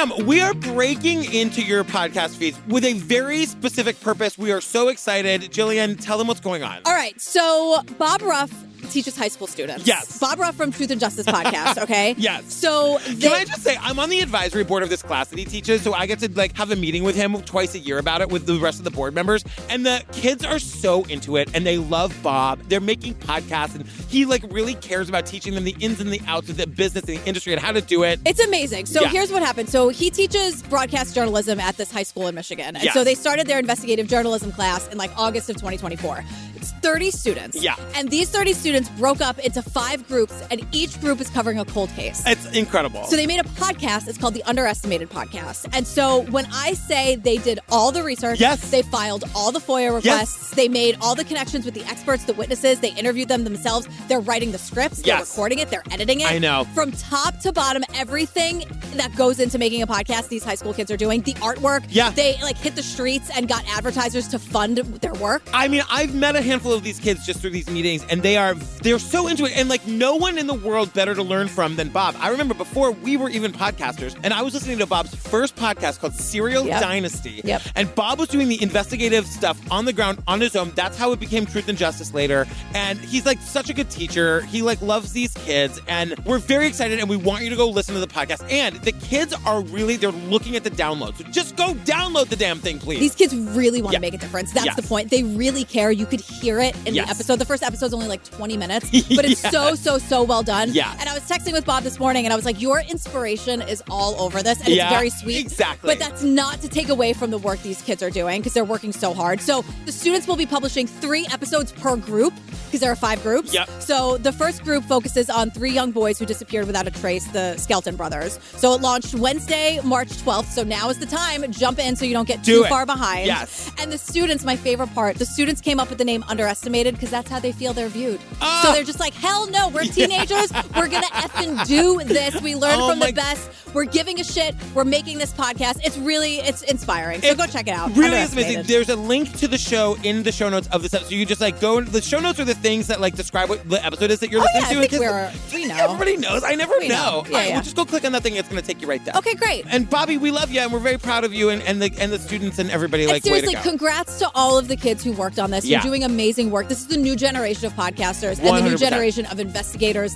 Sam, we are breaking into your podcast feeds with a very specific purpose. We are so excited. Jillian, tell them what's going on. All right. So Bob Ruff teaches high school students. Yes. Bob Ruff from Truth and Justice podcast, okay? Yes. So Can I just say, I'm on the advisory board of this class that he teaches, so I get to have a meeting with him twice a year about it with the rest of the board members. And the kids are so into it, and they love Bob. They're making podcasts, and he really cares about teaching them the ins and the outs of the business and the industry and how to do it. It's amazing. So here's what happened. So he teaches broadcast journalism at this high school in Michigan. And so they started their investigative journalism class in August of 2024. It's 30 students. Yeah. And these 30 students broke up into 5 groups, and each group is covering a cold case. It's incredible. So they made a podcast. It's called the Underestimated Podcast. And so when I say they did all the research, they filed all the FOIA requests, they made all the connections with the experts, the witnesses, they interviewed them themselves, they're writing the scripts, they're recording it, they're editing it. I know. From top to bottom, everything that goes into making a podcast, these high school kids are doing. The artwork, they hit the streets and got advertisers to fund their work. I mean, I've met a handful of these kids just through these meetings, and they're so into it. And no one in the world better to learn from than Bob. I remember before we were even podcasters, and I was listening to Bob's first podcast called Serial Dynasty. Yep. And Bob was doing the investigative stuff on the ground on his own. That's how it became Truth and Justice later. And he's such a good teacher. He loves these kids, and we're very excited, and we want you to go listen to the podcast. And the kids are they're looking at the download. So just go download the damn thing, please. These kids really want to make a difference. That's the point. They really care. You could hear it in the episode. The first episode's only 20 minutes, but it's so well done. Yeah. And I was texting with Bob this morning, and I was like, your inspiration is all over this, and it's very sweet. Exactly. But that's not to take away from the work these kids are doing, because they're working so hard. So the students will be publishing 3 episodes per group, because there are 5 groups. Yep. So the first group focuses on 3 young boys who disappeared without a trace, the Skelton brothers. So it launched Wednesday, March 12th. So now is the time. Jump in so you don't get too far behind. Yes. And the students, my favorite part, the students came up with the name Underestimated because that's how they feel they're viewed. So they're just hell no, we're teenagers. We're going to effing do this. We learn from the best. We're giving a shit. We're making this podcast. It's inspiring. So go check it out. Really is amazing. There's a link to the show in the show notes of this episode. So you just go into the show notes are the things that describe what the episode is that you're listening to. I think we know. Everybody knows. I never know. Yeah. We'll just go click on that thing. It's going to take you right there. Okay, great. And Bobby, we love you, and we're very proud of you and the students and everybody. And seriously, way to go. Congrats to all of the kids who worked on this. You're doing amazing work. This is the new generation of podcasters and 100%. The new generation of investigators.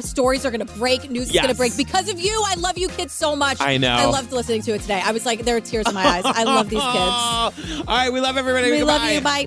Stories are going to break. News is going to break because of you. I love you kids so much. I know. I loved listening to it today. I was there were tears in my eyes. I love these kids. All right, we love everybody. We Goodbye. love you. Bye.